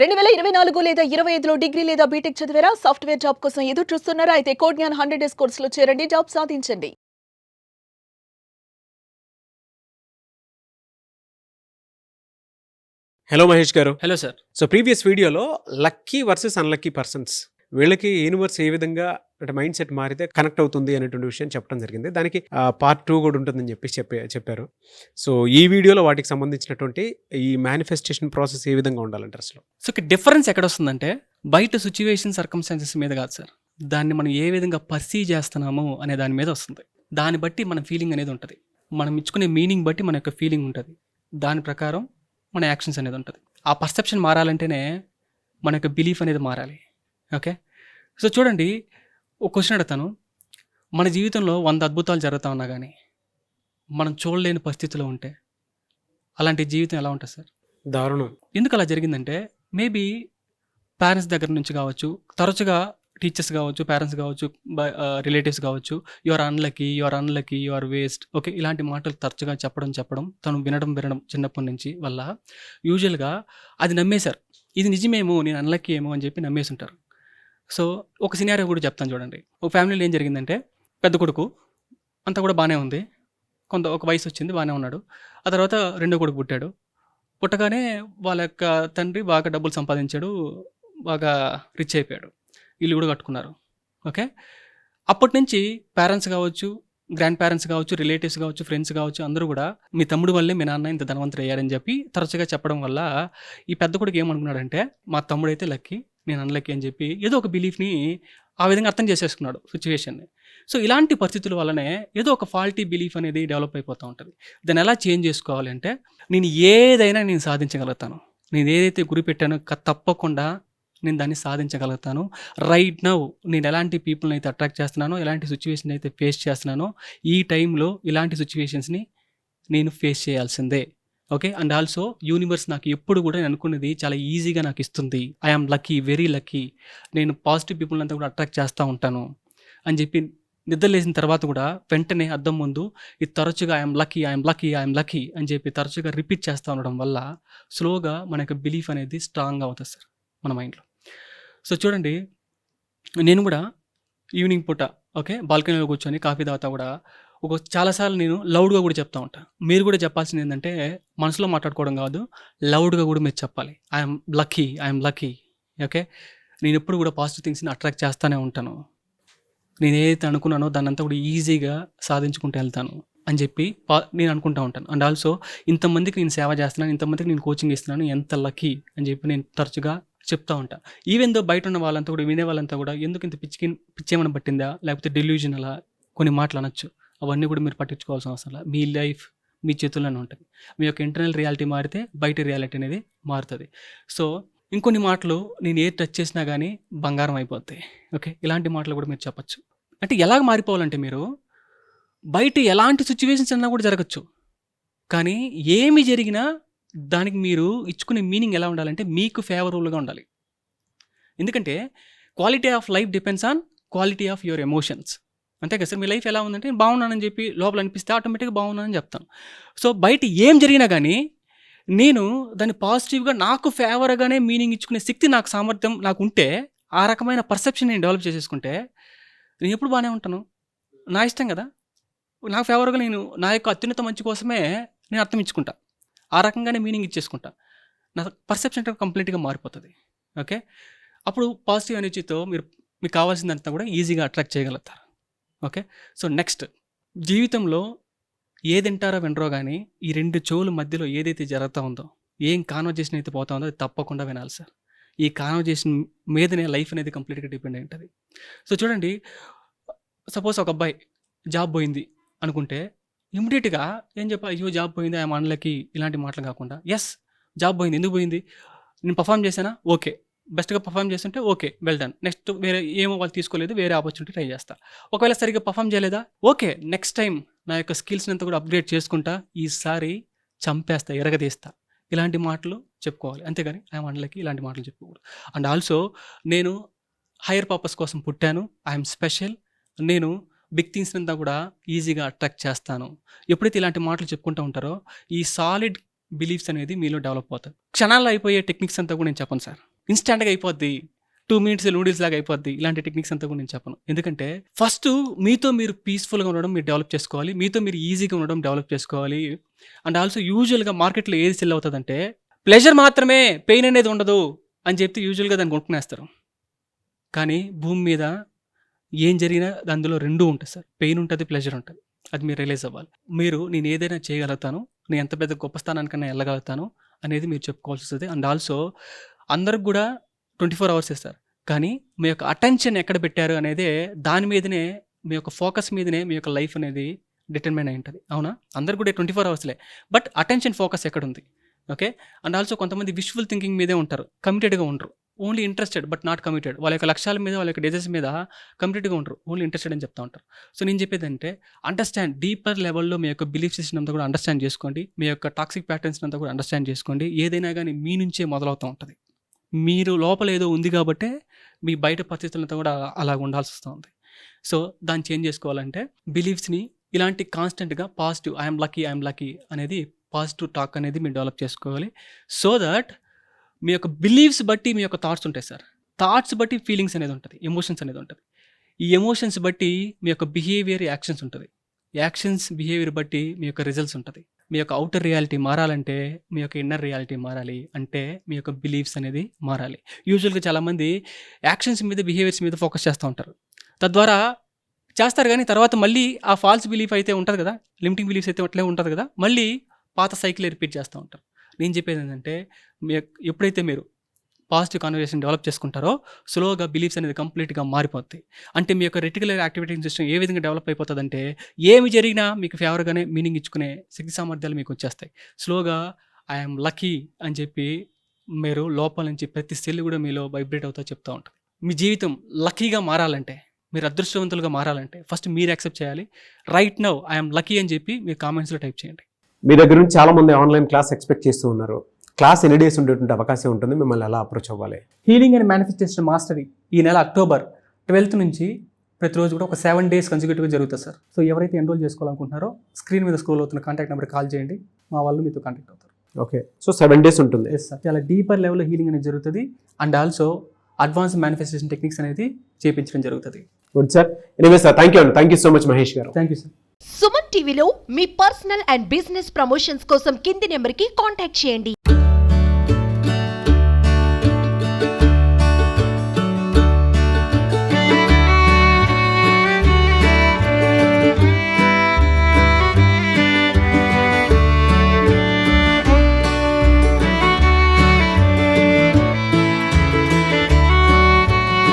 2024 లేదా 25లో డిగ్రీ లేదా బీటెక్ చదివారా? సాఫ్ట్‌వేర్ జాబ్ కోసం ఎదురు చూస్తున్నారా? అయితే కోడ్ జ్ఞాన్ 100 డేస్ కోర్సులో చేరండి. జాబ్ సాధించండి. హలో మహేష్ గారు. Hello sir. సో ప్రీవియస్ వీడియోలో లక్కీ వర్సెస్ అన్‌లక్కీ పర్సన్స్ వీళ్ళకి యూనివర్స్ ఏ విధంగా అంటే మైండ్ సెట్ మారితే కనెక్ట్ అవుతుంది అనేటువంటి విషయం చెప్పడం జరిగింది. దానికి పార్ట్ 2 కూడా ఉంటుందని చెప్పారు. సో ఈ వీడియోలో వాటికి సంబంధించినటువంటి ఈ మేనిఫెస్టేషన్ ప్రాసెస్ ఏ విధంగా ఉండాలంటారు అసలు? సో ఇక్కడ డిఫరెన్స్ ఎక్కడొస్తుందంటే బయట సిచ్యువేషన్ సర్కమ్స్టాన్సెస్ మీద కాదు సార్. దాన్ని మనం ఏ విధంగా పర్సీవ్ చేస్తున్నాము అనే దాని మీద వస్తుంది. దాన్ని బట్టి మన ఫీలింగ్ అనేది ఉంటుంది. మనం ఇచ్చుకునే మీనింగ్ బట్టి మన యొక్క ఫీలింగ్ ఉంటుంది. దాని ప్రకారం మన యాక్షన్స్ అనేది ఉంటుంది. ఆ పర్సెప్షన్ మారాలంటేనే మన యొక్క బిలీఫ్ అనేది మారాలి. ఓకే. సో చూడండి, ఒక క్వశ్చన్ అడుగుతాను. మన జీవితంలో 100 అద్భుతాలు జరుగుతా ఉన్నా కానీ మనం చూడలేని పరిస్థితిలో ఉంటే అలాంటి జీవితం ఎలా ఉంటుంది సార్? దారుణం. ఎందుకు అలా జరిగిందంటే మేబీ పేరెంట్స్ దగ్గర నుంచి కావచ్చు, తరచుగా టీచర్స్ కావచ్చు, పేరెంట్స్ కావచ్చు, రిలేటివ్స్ కావచ్చు, you are unlucky, you are waste, okay, ఇలాంటి మాటలు తరచుగా చెప్పడం తను వినడం చిన్నప్పటి నుంచి వల్ల యూజువల్గా అది నమ్మేశారు. ఇది నిజమేమో, నేను అన్లక్కీ ఏమో అని చెప్పి నమ్మేసి ఉంటారు. సో ఒక సినారియో కూడా చెప్తాను చూడండి. ఒక ఫ్యామిలీలో ఏం జరిగిందంటే పెద్ద కొడుకు అంతా కూడా బాగానే ఉంది, ఒక వయసు వచ్చింది, బాగానే ఉన్నాడు. ఆ తర్వాత రెండో కొడుకు పుట్టాడు. పుట్టగానే వాళ్ళ యొక్క తండ్రి బాగా డబ్బులు సంపాదించాడు, బాగా రిచ్ అయిపోయాడు, ఇల్లు కూడా కట్టుకున్నారు. ఓకే. అప్పటి నుంచి పేరెంట్స్ కావచ్చు, గ్రాండ్ పేరెంట్స్ కావచ్చు, రిలేటివ్స్ కావచ్చు, ఫ్రెండ్స్ కావచ్చు, అందరూ కూడా మీ తమ్ముడు వల్లే మీ నాన్న ఇంత ధనవంతులు అయ్యారని చెప్పి తరచుగా చెప్పడం వల్ల ఈ పెద్ద కొడుకు ఏమనుకున్నాడంటే మా తమ్ముడైతే లక్కీ, నేను అన్లక్కీ అని చెప్పి ఏదో ఒక బిలీఫ్ని ఆ విధంగా అర్థం చేసేసుకున్నాడు సిచ్యువేషన్ని. సో ఇలాంటి పరిస్థితుల వల్లనే ఏదో ఒక ఫాల్టీ బిలీఫ్ అనేది డెవలప్ అయిపోతూ ఉంటుంది. దాన్ని ఎలా చేంజ్ చేసుకోవాలి అంటే, నేను ఏదైనా నేను సాధించగలుగుతాను, నేను ఏదైతే గురి పెట్టానో తప్పకుండా నేను దాన్ని సాధించగలుగుతాను. రైట్ నౌ నేను ఎలాంటి పీపుల్ని అయితే అట్రాక్ట్ చేస్తున్నానో, ఎలాంటి సిచ్యువేషన్ అయితే ఫేస్ చేస్తున్నానో, ఈ టైంలో ఇలాంటి సిచ్యువేషన్స్ని నేను ఫేస్ చేయాల్సిందే. ఓకే. అండ్ ఆల్సో యూనివర్స్ నాకు ఎప్పుడు కూడా నేను అనుకున్నది చాలా ఈజీగా నాకు ఇస్తుంది. ఐఆమ్ లక్కీ, వెరీ లక్కీ, నేను పాజిటివ్ పీపుల్ అంతా కూడా అట్రాక్ట్ చేస్తూ ఉంటాను అని చెప్పి నిద్ర లేసిన తర్వాత కూడా వెంటనే అద్దం ముందు ఇది తరచుగా ఐఎమ్ లక్కీ అని చెప్పి తరచుగా రిపీట్ చేస్తూ ఉండడం వల్ల స్లోగా మన యొక్క బిలీఫ్ అనేది స్ట్రాంగ్గా అవుతుంది సార్ మన మైండ్లో. సో చూడండి, నేను కూడా ఈవినింగ్ పూట ఓకే బాల్కనీలో కూర్చొని కాఫీ తాగుతా కూడా చాలాసార్లు నేను లౌడ్గా కూడా చెప్తా ఉంటాను. మీరు కూడా చెప్పాల్సింది ఏంటంటే మనసులో మాట్లాడుకోవడం కాదు, లౌడ్గా కూడా మీరు చెప్పాలి. I'm lucky. ఓకే. నేను ఎప్పుడు కూడా పాజిటివ్ థింగ్స్ని అట్రాక్ట్ చేస్తూనే ఉంటాను, నేను ఏదైతే అనుకున్నానో దాన్ని అంతా కూడా ఈజీగా సాధించుకుంటూ వెళ్తాను అని చెప్పి నేను అనుకుంటూ ఉంటాను. అండ్ ఆల్సో ఇంతమందికి నేను సేవ చేస్తున్నాను, ఇంతమందికి నేను కోచింగ్ ఇస్తున్నాను, ఎంత లక్కీ అని చెప్పి నేను తరచుగా చెప్తూ ఉంటాను. ఈవెన్ దో బయట ఉన్న వాళ్ళంతా కూడా, వినే వాళ్ళంతా కూడా ఎందుకు ఇంత పిచ్చేమని పట్టిందా, లేకపోతే డెల్యూజన్ అలా కొన్ని మాటలు అనొచ్చు. అవన్నీ కూడా మీరు పట్టించుకోవాల్సిన అవసరం లేదు. మీ లైఫ్ మీ చేతుల్లోనే ఉంటుంది. మీ యొక్క ఇంటర్నల్ రియాలిటీ మారితే బయట రియాలిటీ అనేది మారుతుంది. సో ఇంకొన్ని మాటలు నేను ఏది టచ్ చేసినా కానీ బంగారం అయిపోతాయి. ఓకే. ఇలాంటి మాటలు కూడా మీరు చెప్పచ్చు. అంటే ఎలాగ మారిపోవాలంటే, మీరు బయట ఎలాంటి సిచ్యువేషన్స్ అన్నా కూడా జరగచ్చు, కానీ ఏమి జరిగినా దానికి మీరు ఇచ్చుకునే మీనింగ్ ఎలా ఉండాలంటే మీకు ఫేవరబుల్గా ఉండాలి. ఎందుకంటే quality of life depends on quality of your emotions. అంతే కదా సార్. మీ లైఫ్ ఎలా ఉందంటే నేను బాగున్నానని చెప్పి లోపల అనిపిస్తే ఆటోమేటిక్గా బాగున్నానని చెప్తాను. సో బయట ఏం జరిగినా కానీ నేను దాన్ని పాజిటివ్గా నాకు ఫేవర్గానే మీనింగ్ ఇచ్చుకునే శక్తి, నాకు సామర్థ్యం నాకు ఉంటే, ఆ రకమైన పర్సెప్షన్ నేను డెవలప్ చేసేసుకుంటే నేను ఎప్పుడు బాగానే ఉంటాను. నా ఇష్టం కదా, నాకు ఫేవర్గా నేను నా యొక్క అత్యున్నత మంచి కోసమే నేను అర్థం ఇచ్చుకుంటా, ఆ రకంగానే మీనింగ్ ఇచ్చేసుకుంటా. నా పర్సెప్షన్ కంప్లీట్గా మారిపోతుంది. ఓకే. అప్పుడు పాజిటివ్ ఎనర్జీతో మీకు కావాల్సిందంతా కూడా ఈజీగా అట్రాక్ట్ చేయగలుగుతారు. ఓకే. సో నెక్స్ట్, జీవితంలో ఏదింటారో వినరో కానీ ఈ రెండు చెవుల మధ్యలో ఏదైతే జరుగుతూ ఉందో, ఏం కాన్వర్జేషన్ అయితే పోతా ఉందో అది తప్పకుండా వినాలి సార్. ఈ కాన్వర్జేషన్ మీదనే లైఫ్ అనేది కంప్లీట్గా డిపెండ్ అయి ఉంటుంది. సో చూడండి, సపోజ్ ఒక అబ్బాయి జాబ్ పోయింది అనుకుంటే ఇమ్మీడియట్గా ఏం చెప్పాలి? అయ్యో జాబ్ పోయింది, ఆ మనలకి ఇలాంటి మాటలు కాకుండా, ఎస్ జాబ్ పోయింది, ఎందుకు పోయింది, నేను పర్ఫామ్ చేశానా, ఓకే, బెస్ట్గా పర్ఫామ్ చేస్తుంటే ఓకే, వెల్ డన్, నెక్స్ట్ వేరే ఏమో వాళ్ళు తీసుకోలేదు, వేరే ఆపర్చునిటీ ట్రై చేస్తా. ఒకవేళ సరిగ్గా పర్ఫామ్ చేయలేదా, ఓకే, నెక్స్ట్ టైం నా యొక్క స్కిల్స్ని అంతా కూడా అప్గ్రేడ్ చేసుకుంటా, ఈసారి చంపేస్తా, ఎరగదీస్తా, ఇలాంటి మాటలు చెప్పుకోవాలి. అంతేగాని ఐఎమ్ అన్లక్కీ ఇలాంటి మాటలు చెప్పుకోకూడదు. అండ్ ఆల్సో నేను హైయర్ పర్పస్ కోసం పుట్టాను, ఐఎమ్ స్పెషల్, నేను బిగ్ థింగ్స్ అంతా కూడా ఈజీగా అట్రాక్ట్ చేస్తాను. ఎప్పుడైతే ఇలాంటి మాటలు చెప్పుకుంటూ ఉంటారో ఈ సాలిడ్ బిలీఫ్స్ అనేది మీలో డెవలప్ అవుతాయి. క్షణాల్లో అయిపోయే టెక్నిక్స్ అంతా కూడా నేను చెప్పను సార్. ఇన్స్టాంట్గా అయిపోద్ది, 2 minutes నూడిల్స్ లాగా అయిపోద్ది, ఇలాంటి టెక్నిక్స్ అంతా కూడా నేను చెప్పను. ఎందుకంటే ఫస్ట్ మీతో మీరు పీస్ఫుల్గా ఉండడం మీరు డెవలప్ చేసుకోవాలి, మీతో మీరు ఈజీగా ఉండడం డెవలప్ చేసుకోవాలి. అండ్ ఆల్సో యూజువల్గా మార్కెట్లో ఏది సెల్ అవుతుందంటే ప్లెజర్ మాత్రమే, పెయిన్ అనేది ఉండదు అని చెప్తే యూజువల్గా దాన్ని కొనుక్కునేస్తారు. కానీ భూమి మీద ఏం జరిగినా అందులో 2 ఉంటాయి సార్. పెయిన్ ఉంటుంది, ప్లెజర్ ఉంటుంది. అది మీరు రియలైజ్ అవ్వాలి. మీరు నేను ఏదైనా చేయగలుగుతాను, నేను ఎంత పెద్ద గొప్ప స్థానానికన్నా వెళ్ళగలుగుతాను అనేది మీరు చెప్పుకోవాల్సి వస్తుంది. అండ్ ఆల్సో అందరికి కూడా 24 hours సార్. కానీ మీ యొక్క అటెన్షన్ ఎక్కడ పెట్టారు అనేదే, దాని మీదనే మీ యొక్క ఫోకస్ మీదనే మీ యొక్క లైఫ్ అనేది డిటర్మైన్ అయి ఉంటుంది. అవునా? అందరు కూడా 24 hours, బట్ అటెన్షన్ ఫోకస్ ఎక్కడుంది? ఓకే. అండ్ ఆల్సో కొంతమంది విజువల్ థింకింగ్ మీదే ఉంటారు, కమిటెడ్గా ఉండరు. Only interested but not committed. వాళ్ళ యొక్క లక్ష్యాల మీద, వాళ్ళ యొక్క డిజైర్స్ మీద కమిటెడ్గా ఉండరు, ఓన్లీ ఇంట్రెస్టెడ్ అని చెప్తా ఉంటారు. సో నేను చెప్పేది అంటే అండర్స్టాండ్, డీపర్ లెవెల్లో మీ యొక్క బిలీఫ్ సిస్టమ్ అంతా కూడా అండర్స్టాండ్ చేసుకోండి. మీ యొక్క టాక్సిక్ ప్యాటర్న్స్ అంతా కూడా అండర్స్టాండ్ చేసుకోండి. ఏదైనా కానీ మీ నుంచే మొదలవుతూ ఉంటుంది. మీరు లోపల ఏదో ఉంది కాబట్టే మీ బయట పరిస్థితులంతా కూడా అలాగ ఉండాల్సి వస్తుంది. సో దాన్ని చేంజ్ చేసుకోవాలంటే బిలీఫ్స్ని ఇలాంటి కాన్స్టెంట్గా పాజిటివ్, ఐఎమ్ లక్కీ అనేది పాజిటివ్ టాక్ అనేది మీరు డెవలప్ చేసుకోవాలి. సో దట్ మీ యొక్క బిలీవ్స్ బట్టి మీ యొక్క థాట్స్ ఉంటాయి సార్. థాట్స్ బట్టి ఫీలింగ్స్ అనేది ఉంటుంది, ఎమోషన్స్ అనేది ఉంటుంది. ఈ ఎమోషన్స్ బట్టి మీ యొక్క బిహేవియర్, యాక్షన్స్ ఉంటుంది. యాక్షన్స్, బిహేవియర్ బట్టి మీ యొక్క రిజల్ట్స్ ఉంటుంది. మీ యొక్క అవుటర్ రియాలిటీ మారాలంటే మీ యొక్క ఇన్నర్ రియాలిటీ మారాలి, అంటే మీ యొక్క బిలీఫ్స్ అనేది మారాలి. యూజువల్గా చాలామంది యాక్షన్స్ మీద, బిహేవియర్స్ మీద ఫోకస్ చేస్తూ ఉంటారు. తద్వారా చేస్తారు కానీ తర్వాత మళ్ళీ ఆ ఫాల్స్ బిలీఫ్ అయితే ఉంటుంది కదా, లిమిటింగ్ బిలీఫ్స్ అయితే అట్లే ఉంటుంది కదా, మళ్ళీ పాత సైకిల్ రిపీట్ చేస్తూ ఉంటారు. నేను చెప్పేది ఏంటంటే ఎప్పుడైతే మీరు పాజిటివ్ కాన్వర్సేషన్ డెవలప్ చేసుకుంటారో స్లోగా బిలీఫ్స్ అనేది కంప్లీట్గా మారిపోతాయి. అంటే మీ యొక్క రెటిక్యులర్ యాక్టివేటింగ్ సిస్టమ్ ఏ విధంగా డెవలప్ అయిపోతుందంటే ఏమి జరిగినా మీకు ఫేవర్గానే మీనింగ్ ఇచ్చుకునే శక్తి సామర్థ్యాలు మీకు వచ్చేస్తాయి. స్లోగా ఐఎమ్ లక్కీ అని చెప్పి మీరు లోపల నుంచి ప్రతి సెల్ కూడా మీలో వైబ్రేట్ అవుతా చెప్తూ ఉంటుంది. మీ జీవితం లక్కీగా మారాలంటే, మీరు అదృష్టవంతులుగా మారాలంటే ఫస్ట్ మీరు యాక్సెప్ట్ చేయాలి. రైట్ నౌ ఐఎమ్ లక్కీ అని చెప్పి మీరు కామెంట్స్లో టైప్ చేయండి. మీ దగ్గర నుంచి చాలా మంది ఆన్లైన్ క్లాస్ ఎక్స్పెక్ట్ చేస్తూ ఉన్నారు. క్లాస్ ఎన్ని డేస్ ఉండేటువంటి అవకాశం ఉంటుంది? మిమ్మల్ని ఎలా అప్రోచ్ అవ్వాలి? హీలింగ్ అండ్ మేనిఫెస్టేషన్ మాస్టరీ ఈ నెల October 12th నుంచి ప్రతిరోజు కూడా ఒక 7 days కన్సిక్యూటివ్గా జరుగుతుంది సార్. సో ఎవరైతే ఎన్రోల్ చేసుకోవాలనుకుంటున్నారో స్క్రీన్ మీద స్క్రోల్ అవుతున్న కాంటాక్ట్ నెంబర్ కాల్ చేయండి, మా వాళ్ళు మీతో కాంటాక్ట్ అవుతారు. ఓకే. సో 7 days ఉంటుంది. Yes sir. చాలా డీపర్ లెవెల్లో హీలింగ్ అనేది జరుగుతుంది. And also advance manifestation techniques అనేది చేయించడం జరుగుతుంది. Good sir. Anyway sir, thank you so much Mahesh గారు. Thank you sir. సుమన్ టీవీలో మీ పర్సనల్ అండ్ బిజినెస్ ప్రమోషన్స్ కోసం కింది నెంబర్కి కాంటాక్ట్ చేయండి.